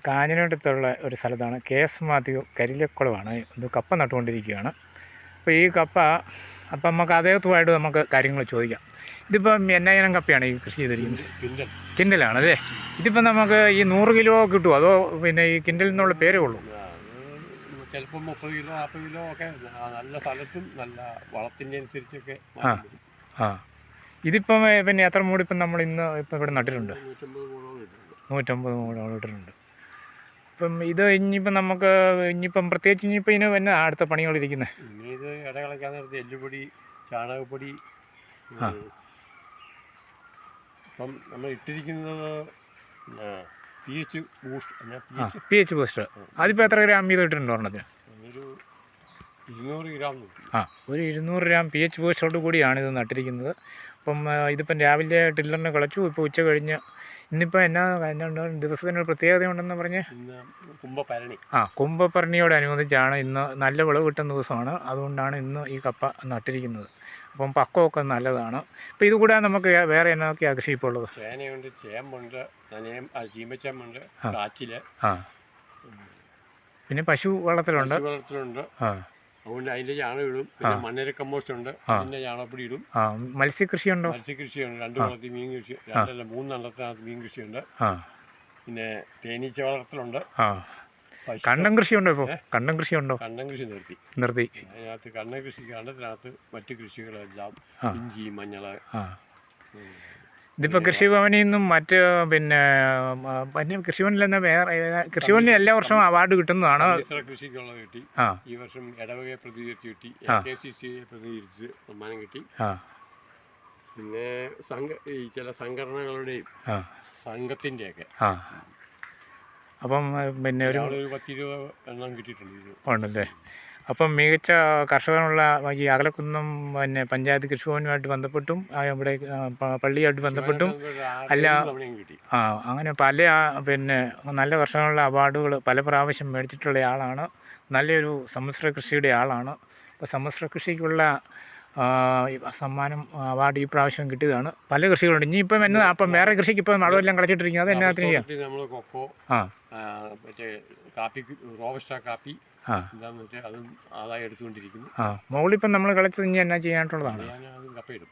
കാഞ്ഞിരടുത്തുള്ള ഒരു സ്ഥലത്താണ്. KS മാത്യു കരിലക്കുളമാണ്. ഇത് കപ്പ നട്ടുകൊണ്ടിരിക്കുകയാണ്. അപ്പോൾ ഈ കപ്പ അപ്പം നമുക്ക് അദ്ദേഹത്തുമായിട്ട് നമുക്ക് കാര്യങ്ങൾ ചോദിക്കാം. ഇതിപ്പം എന്നാ ഇനം കപ്പയാണ് ഈ കൃഷി ചെയ്തിരിക്കുന്നത്? കിൻഡലാണല്ലേ? ഇതിപ്പം നമുക്ക് ഈ 100 കിലോ കിട്ടുമോ, അതോ പിന്നെ ഈ കിൻഡൽ എന്നുള്ള പേരേ ഉള്ളൂ? ചിലപ്പോൾ 30 കിലോ 40 കിലോ ഒക്കെ നല്ല സ്ഥലത്തും നല്ല വളത്തിൻ്റെ അനുസരിച്ചൊക്കെ. ഇതിപ്പം പിന്നെ എത്ര മൂടിപ്പം നമ്മൾ ഇന്ന് ഇപ്പം ഇവിടെ നട്ടിട്ടുണ്ട്? 150 മൂടോളം ഇട്ടിട്ടുണ്ട്. ഇപ്പം ഇത് ഇനിയിപ്പം നമുക്ക് ഇനിയിപ്പം പ്രത്യേകിച്ച് ഇനിയിപ്പം ഇതിന് പിന്നെ അടുത്ത പണികളിരിക്കുന്നത് ഇനി ഇത് ഇട കളയ്ക്കാൻ നേരത്തെ എല്ലുപൊടി, ചാണകപ്പൊടി. ഇപ്പം നമ്മൾ ഇട്ടിരിക്കുന്നത് PH ബൂസ്റ്റർ. അതിപ്പോൾ എത്ര ഗ്രാം വീതം ഇട്ടിട്ടുണ്ട് ഒരെണ്ണത്തിന്? ഒരു 200 ഗ്രാം. ഒരു 200 ഗ്രാം PH ബൂസ്റ്ററോട് കൂടിയാണ് ഇത് നട്ടിരിക്കുന്നത്. അപ്പം ഇതിപ്പം രാവിലെ ടില്ലറിന് കളച്ചു. ഇപ്പോൾ ഉച്ച കഴിഞ്ഞ് ഇന്നിപ്പോൾ എന്നാ ദിവസത്തിനൊരു പ്രത്യേകതയുണ്ടെന്ന് പറഞ്ഞ് കുംഭഭരണിയോടനുബന്ധിച്ചാണ് ഇന്ന് നല്ല വിളവ് കിട്ടുന്ന ദിവസമാണ്. അതുകൊണ്ടാണ് ഇന്ന് ഈ കപ്പ നട്ടിരിക്കുന്നത്. അപ്പം പക്കമൊക്കെ നല്ലതാണ്. അപ്പോൾ ഇത് കൂടാതെ നമുക്ക് വേറെ എന്നൊക്കെയാണ് കൃഷി ഇപ്പോൾ ഉള്ളത്? ചേനയുണ്ട്, ചേമ്പുണ്ട്, ചീമച്ചേമ്പുണ്ട്, കാച്ചിൽ, പിന്നെ പശു വളർത്തലുണ്ട്. അതുകൊണ്ട് അതിൻ്റെ ചാണകം ഇടും. പിന്നെ മണ്ണിര കമ്പോസ്റ്റ് ഉണ്ട്, അതിൻ്റെ ചാണകപ്പൊടി ഇടും. മത്സ്യകൃഷിയുണ്ടോ? മത്സ്യകൃഷിയുണ്ട്. 2 വളർത്തി മീൻ കൃഷി, 3 എണ്ണത്തിനകത്ത് മീൻ കൃഷിയുണ്ട്. പിന്നെ തേനീച്ച വളർത്തലുണ്ട്. കണ്ടം കൃഷിയുണ്ടോ? ഇപ്പോൾ കണ്ടം കൃഷിയുണ്ടോ? കണ്ടം കൃഷി നിർത്തി. അതിനകത്ത് കണ്ടം കൃഷി, കണ്ടത്തിനകത്ത് മറ്റു കൃഷികളെല്ലാം ഇഞ്ചി, മഞ്ഞൾ. ഇതിപ്പോൾ കൃഷിഭവനിൽ നിന്നും മറ്റ് പിന്നെ കൃഷിഭവനിൽ നിന്ന് വേറെ കൃഷിഭവനിൽ എല്ലാ വർഷവും അവാർഡ് കിട്ടുന്നതാണ്. കൃഷിക്കുള്ളത് കിട്ടി. ഈ വർഷം ഇടവകയെ പ്രതികരിച്ച് കിട്ടി, KCC പ്രതികരിച്ച് സമ്മാനം കിട്ടി. പിന്നെ ഈ ചില സംഘടനകളുടെയും സംഘത്തിൻ്റെയൊക്കെ. അപ്പം പിന്നെ ഒരു 10-20 എണ്ണം കിട്ടിയിട്ടുണ്ട്. ഉണ്ടല്ലേ? അപ്പം മികച്ച കർഷകനുള്ള ഈ അകലക്കുന്നം പിന്നെ പഞ്ചായത്ത് കൃഷിഭവനുമായിട്ട് ബന്ധപ്പെട്ടും ഇവിടെ പള്ളിയായിട്ട് ബന്ധപ്പെട്ടും അങ്ങനെ പല പിന്നെ നല്ല കർഷകനുള്ള അവാർഡുകൾ പല പ്രാവശ്യം മേടിച്ചിട്ടുള്ള ആളാണ്. നല്ലൊരു സമ്മിശ്ര കൃഷിയുടെ ആളാണ്. അപ്പോൾ സമ്മിശ്ര കൃഷിക്കുള്ള സമ്മാനം അവാർഡ് ഈ പ്രാവശ്യം കിട്ടിയതാണ്. പല കൃഷികളുണ്ട്. ഇനിയിപ്പം എന്നാ അപ്പം വേറെ കൃഷിക്ക് ഇപ്പം മഴവെല്ലാം കളിച്ചിട്ടിരിക്കുന്നത് അത് എന്നാത്തിന് ചെയ്യാം? നമ്മൾ കൊക്കോ, മറ്റേ കാപ്പി, റോബസ്റ്റ കാപ്പി എന്താണെന്ന് വെച്ചാൽ അതും ആദായം എടുത്തുകൊണ്ടിരിക്കുന്നു. മുകളിലിപ്പം നമ്മൾ കളിച്ചത് ഇനി എന്നാ ചെയ്യാനായിട്ടുള്ളതാണ്? കപ്പയിടും.